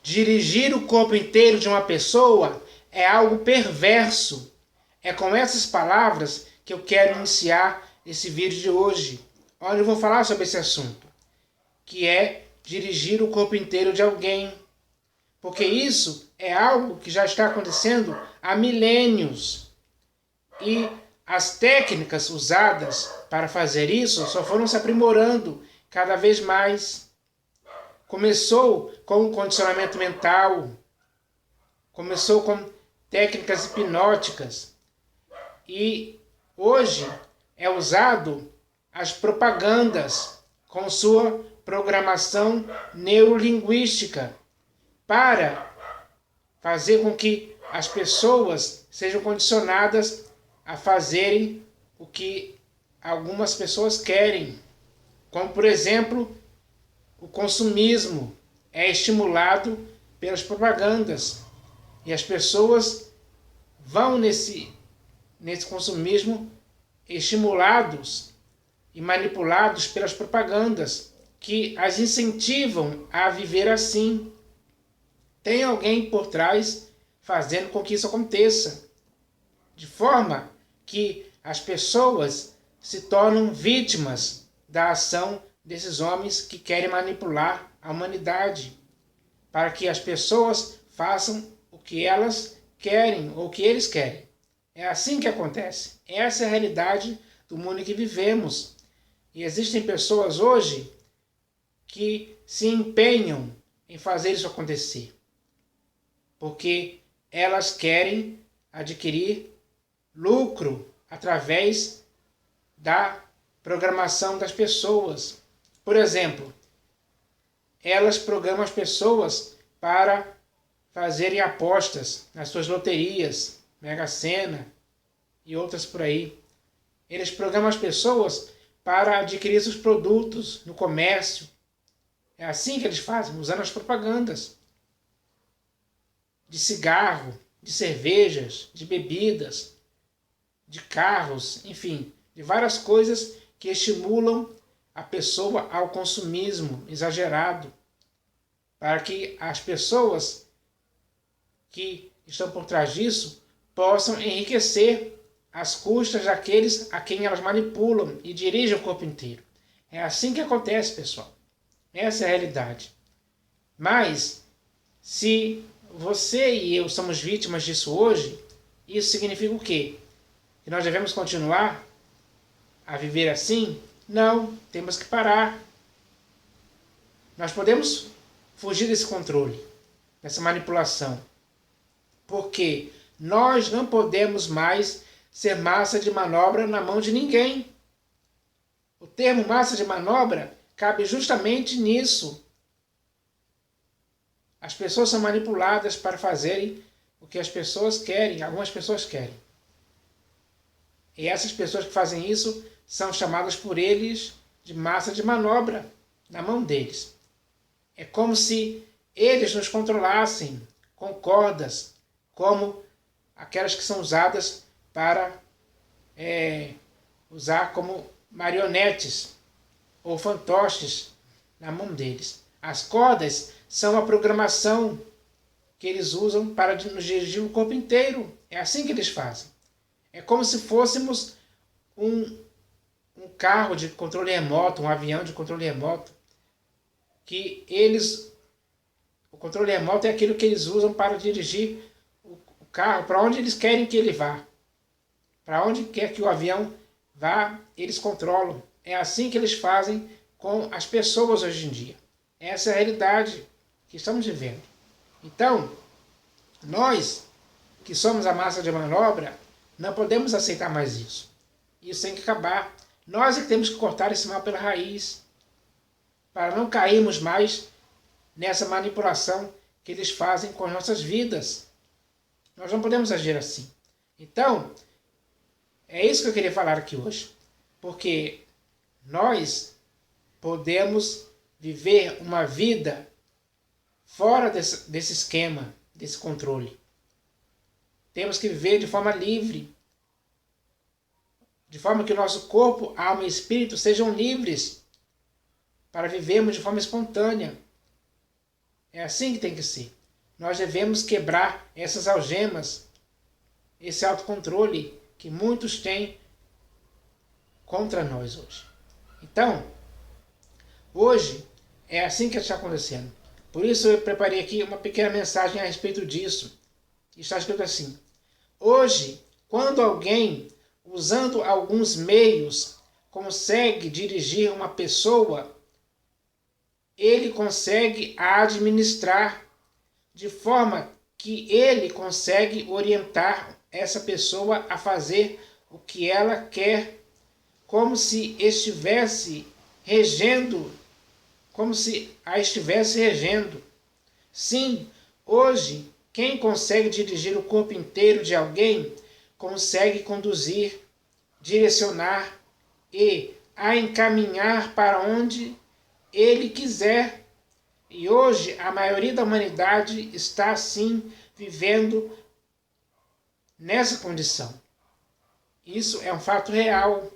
dirigir o corpo inteiro de uma pessoa é algo perverso. É com essas palavras que eu quero iniciar esse vídeo de hoje, onde eu vou falar sobre esse assunto, que é dirigir o corpo inteiro de alguém. Porque isso é algo que já está acontecendo há milênios. E as técnicas usadas para fazer isso só foram se aprimorando cada vez mais. Começou com o condicionamento mental, começou com técnicas hipnóticas e hoje é usado as propagandas com sua programação neurolinguística para fazer com que as pessoas sejam condicionadas a fazerem o que algumas pessoas querem. Como, por exemplo, o consumismo é estimulado pelas propagandas. E as pessoas vão nesse consumismo estimulados e manipulados pelas propagandas que as incentivam a viver assim. Tem alguém por trás fazendo com que isso aconteça, de forma que as pessoas se tornam vítimas da ação desses homens que querem manipular a humanidade, para que as pessoas façam o que elas querem ou o que eles querem. É assim que acontece. Essa é a realidade do mundo em que vivemos. E existem pessoas hoje que se empenham em fazer isso acontecer, porque elas querem adquirir lucro através da programação das pessoas. Por exemplo, elas programam as pessoas para fazerem apostas nas suas loterias, Mega Sena e outras por aí. Eles programam as pessoas para adquirir seus produtos no comércio. É assim que eles fazem, usando as propagandas de cigarro, de cervejas, de bebidas, de carros, enfim, de várias coisas que estimulam a pessoa ao consumismo exagerado, para que as pessoas que estão por trás disso possam enriquecer às custas daqueles a quem elas manipulam e dirigem o corpo inteiro. É assim que acontece, pessoal. Essa é a realidade. Mas, se você e eu somos vítimas disso hoje, isso significa o quê? Que nós devemos continuar a viver assim? Não, temos que parar. Nós podemos fugir desse controle, dessa manipulação, porque nós não podemos mais ser massa de manobra na mão de ninguém. O termo massa de manobra cabe justamente nisso. As pessoas são manipuladas para fazerem o que as pessoas querem, algumas pessoas querem. E essas pessoas que fazem isso são chamadas por eles de massa de manobra na mão deles. É como se eles nos controlassem com cordas, como aquelas que são usadas para usar como marionetes ou fantoches na mão deles. As cordas são a programação que eles usam para nos dirigir o corpo inteiro. É assim que eles fazem. É como se fôssemos um carro de controle remoto, um avião de controle remoto, que o controle remoto é aquilo que eles usam para dirigir o carro para onde eles querem que ele vá. Para onde quer que o avião vá, eles controlam. É assim que eles fazem com as pessoas hoje em dia. Essa é a realidade que estamos vivendo. Então, nós que somos a massa de manobra, não podemos aceitar mais isso. Isso tem que acabar. Nós é que temos que cortar esse mal pela raiz, para não cairmos mais nessa manipulação que eles fazem com as nossas vidas. Nós não podemos agir assim. Então, é isso que eu queria falar aqui hoje. Porque nós podemos viver uma vida fora desse esquema, desse controle. Temos que viver de forma livre, de forma que o nosso corpo, alma e espírito sejam livres para vivermos de forma espontânea. É assim que tem que ser. nós devemos quebrar essas algemas, esse autocontrole que muitos têm contra nós hoje. Então, hoje é assim que está acontecendo. Por isso eu preparei aqui uma pequena mensagem a respeito disso. Está escrito assim: hoje, quando alguém, usando alguns meios, consegue dirigir uma pessoa, ele consegue a administrar de forma que ele consegue orientar essa pessoa a fazer o que ela quer, como se estivesse regendo, como se a estivesse regendo. Sim, hoje, quem consegue dirigir o corpo inteiro de alguém, consegue conduzir, direcionar e a encaminhar para onde ele quiser. E hoje a maioria da humanidade está assim, vivendo nessa condição. Isso é um fato real.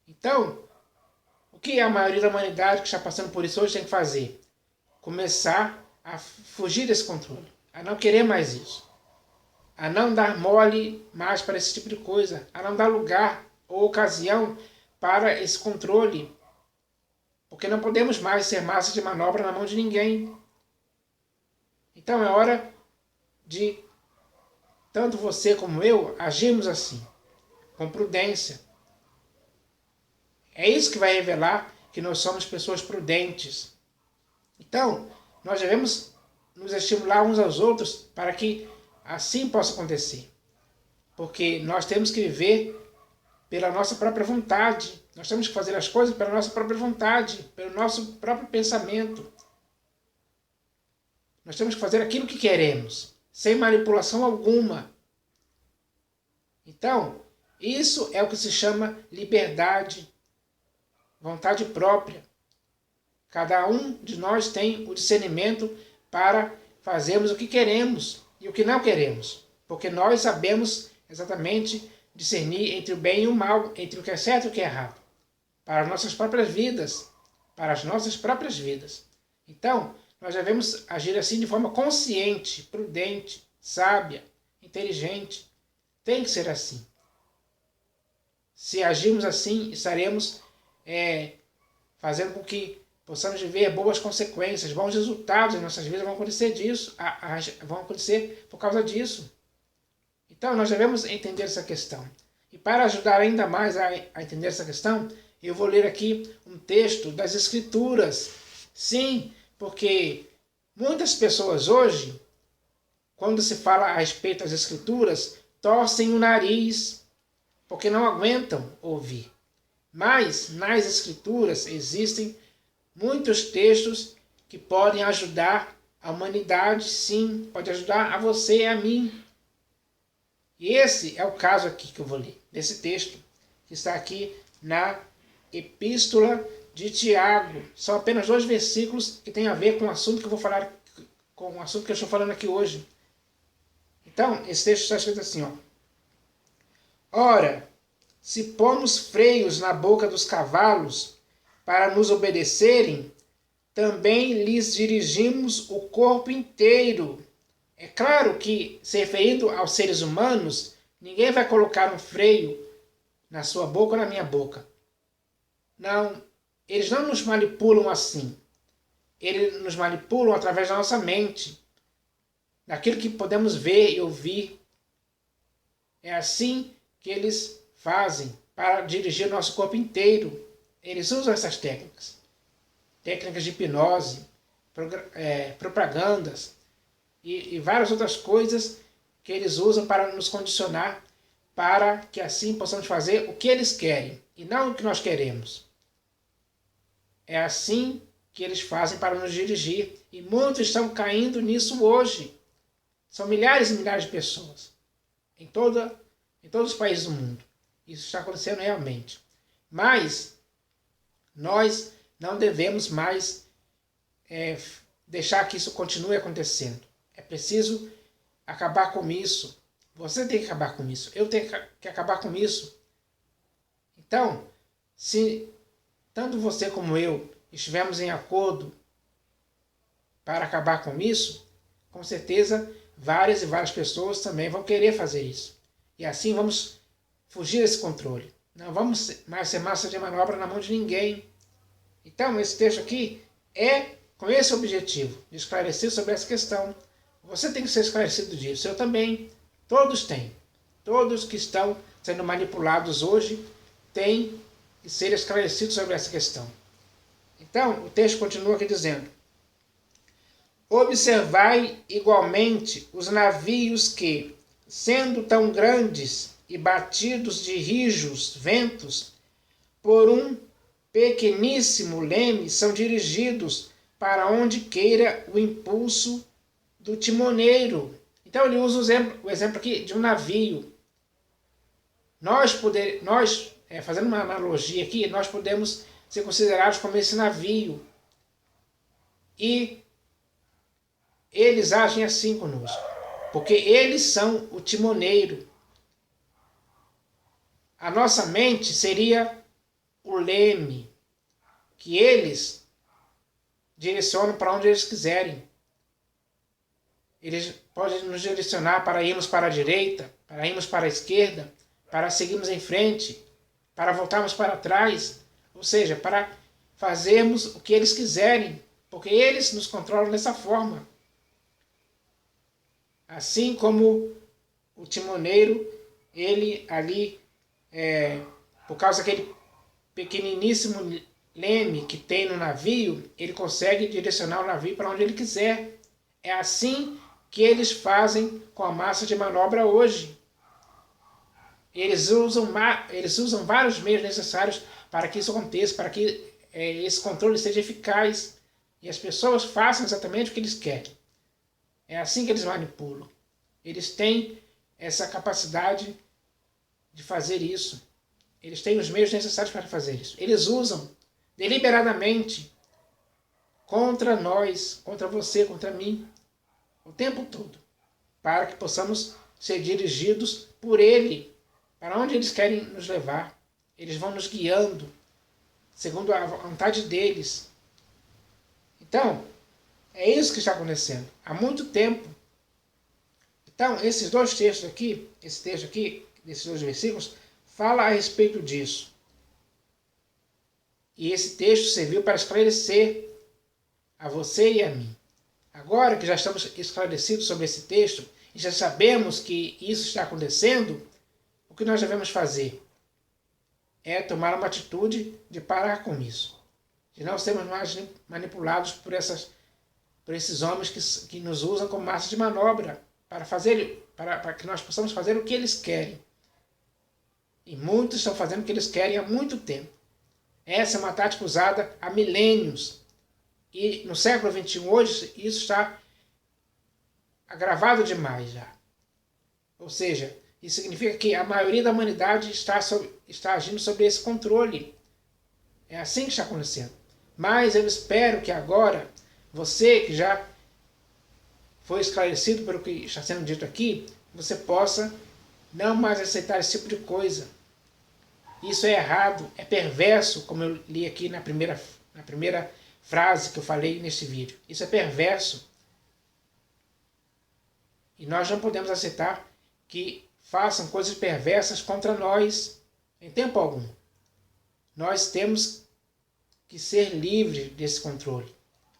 Então, o que a maioria da humanidade que está passando por isso hoje tem que fazer? Começar a fugir desse controle, a não querer mais isso, a não dar mole mais para esse tipo de coisa, a não dar lugar ou ocasião para esse controle, porque não podemos mais ser massa de manobra na mão de ninguém. Então é hora de, tanto você como eu, agirmos assim, com prudência. É isso que vai revelar que nós somos pessoas prudentes. Então, nós devemos nos estimular uns aos outros para que assim possa acontecer. Porque nós temos que viver pela nossa própria vontade. Nós temos que fazer as coisas pela nossa própria vontade, pelo nosso próprio pensamento. Nós temos que fazer aquilo que queremos, sem manipulação alguma. Então, isso é o que se chama liberdade, vontade própria. Cada um de nós tem o discernimento para fazermos o que queremos e o que não queremos, porque nós sabemos exatamente discernir entre o bem e o mal, entre o que é certo e o que é errado, para as nossas próprias vidas, para as nossas próprias vidas. Então, nós devemos agir assim de forma consciente, prudente, sábia, inteligente. Tem que ser assim. Se agirmos assim, estaremos fazendo com que possamos viver boas consequências, bons resultados em nossas vidas vão acontecer disso, vão acontecer por causa disso. Então, nós devemos entender essa questão. E para ajudar ainda mais a entender essa questão, eu vou ler aqui um texto das Escrituras. Sim, porque muitas pessoas hoje, quando se fala a respeito das Escrituras, torcem o nariz, porque não aguentam ouvir. Mas nas Escrituras existem muitos textos que podem ajudar a humanidade, sim, pode ajudar a você e a mim. E esse é o caso aqui que eu vou ler, desse texto, que está aqui na Epístola de Tiago. São apenas 2 versículos que têm a ver com o assunto que eu vou falar, com o assunto que eu estou falando aqui hoje. Então, esse texto está escrito assim, ó. Ora, se pomos freios na boca dos cavalos para nos obedecerem, também lhes dirigimos o corpo inteiro. É claro que, se referindo aos seres humanos, ninguém vai colocar um freio na sua boca ou na minha boca. Não, eles não nos manipulam assim. Eles nos manipulam através da nossa mente, daquilo que podemos ver e ouvir. É assim que eles fazem para dirigir o nosso corpo inteiro. Eles usam essas técnicas. Técnicas de hipnose, propagandas e várias outras coisas que eles usam para nos condicionar, para que assim possamos fazer o que eles querem e não o que nós queremos. É assim que eles fazem para nos dirigir e muitos estão caindo nisso hoje. São milhares e milhares de pessoas em todos os países do mundo. Isso está acontecendo realmente. Mas nós não devemos mais deixar que isso continue acontecendo. É preciso acabar com isso. Você tem que acabar com isso. Eu tenho que acabar com isso. Então, se tanto você como eu estivermos em acordo para acabar com isso, com certeza várias e várias pessoas também vão querer fazer isso. E assim vamos fugir desse controle. Não vamos mais ser massa de manobra na mão de ninguém. Então, esse texto aqui é com esse objetivo, de esclarecer sobre essa questão. Você tem que ser esclarecido disso, eu também. Todos têm. Todos que estão sendo manipulados hoje têm que ser esclarecidos sobre essa questão. Então, o texto continua aqui dizendo: observai igualmente os navios que, sendo tão grandes e batidos de rijos ventos, por um pequeníssimo leme são dirigidos para onde queira o impulso do timoneiro. Então ele usa o exemplo aqui de um navio. Fazendo uma analogia aqui, nós podemos ser considerados como esse navio. E eles agem assim conosco, porque eles são o timoneiro. A nossa mente seria o leme, que eles direcionam para onde eles quiserem. Eles podem nos direcionar para irmos para a direita, para irmos para a esquerda, para seguirmos em frente, para voltarmos para trás, ou seja, para fazermos o que eles quiserem, porque eles nos controlam dessa forma. Assim como o timoneiro, ele ali, por causa daquele pequeniníssimo leme que tem no navio, ele consegue direcionar o navio para onde ele quiser. É assim que eles fazem com a massa de manobra hoje. Eles usam vários meios necessários para que isso aconteça, para que esse controle seja eficaz e as pessoas façam exatamente o que eles querem. É assim que eles manipulam. Eles têm essa capacidade de fazer isso. Eles têm os meios necessários para fazer isso. Eles usam deliberadamente contra nós, contra você, contra mim, o tempo todo, para que possamos ser dirigidos por Ele, para onde eles querem nos levar. Eles vão nos guiando, segundo a vontade deles. Então, é isso que está acontecendo há muito tempo. Então, esses dois textos aqui, esse texto aqui, desses dois versículos, fala a respeito disso. E esse texto serviu para esclarecer a você e a mim. Agora que já estamos esclarecidos sobre esse texto e já sabemos que isso está acontecendo, o que nós devemos fazer é tomar uma atitude de parar com isso, de não sermos mais manipulados por esses homens que nos usam como massa de manobra para que nós possamos fazer o que eles querem. E muitos estão fazendo o que eles querem há muito tempo. Essa é uma tática usada há milênios. E no século XXI, hoje, isso está agravado demais já. Ou seja, isso significa que a maioria da humanidade está agindo sob esse controle. É assim que está acontecendo. Mas eu espero que agora, você que já foi esclarecido pelo que está sendo dito aqui, você possa não mais aceitar esse tipo de coisa. Isso é errado, é perverso, como eu li aqui na primeira frase que eu falei nesse vídeo. Isso é perverso. E nós não podemos aceitar que façam coisas perversas contra nós em tempo algum. Nós temos que ser livres desse controle.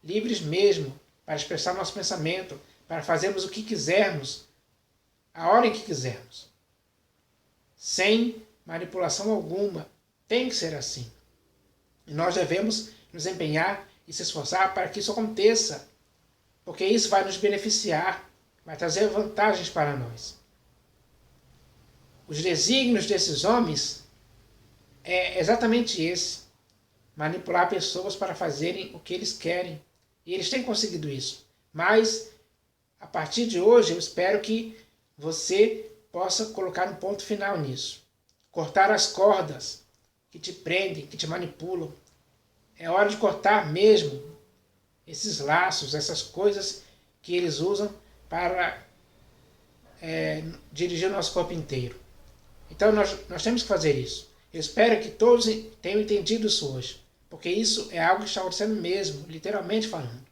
Livres mesmo para expressar nosso pensamento, para fazermos o que quisermos, a hora em que quisermos. Sem manipulação alguma. Tem que ser assim. E nós devemos nos empenhar e se esforçar para que isso aconteça. Porque isso vai nos beneficiar, vai trazer vantagens para nós. Os desígnios desses homens é exatamente esse. Manipular pessoas para fazerem o que eles querem. E eles têm conseguido isso. Mas, a partir de hoje, eu espero que você possa colocar um ponto final nisso. Cortar as cordas que te prendem, que te manipulam. É hora de cortar mesmo esses laços, essas coisas que eles usam para dirigir o nosso corpo inteiro. Então nós temos que fazer isso. Eu espero que todos tenham entendido isso hoje, porque isso é algo que está acontecendo mesmo, literalmente falando.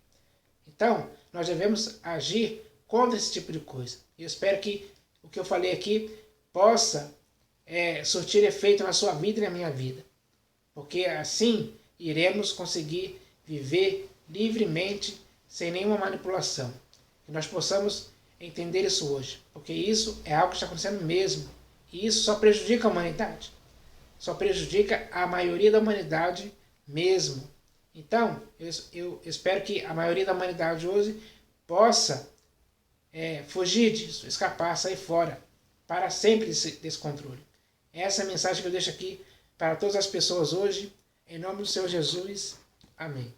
Então, nós devemos agir contra esse tipo de coisa. Eu espero que o que eu falei aqui possa surtir efeito na sua vida e na minha vida. Porque assim iremos conseguir viver livremente, sem nenhuma manipulação. Que nós possamos entender isso hoje. Porque isso é algo que está acontecendo mesmo. E isso só prejudica a humanidade. Só prejudica a maioria da humanidade mesmo. Então, eu espero que a maioria da humanidade hoje possa fugir disso, escapar, sair fora, para sempre desse controle. Essa é a mensagem que eu deixo aqui para todas as pessoas hoje, em nome do Senhor Jesus. Amém.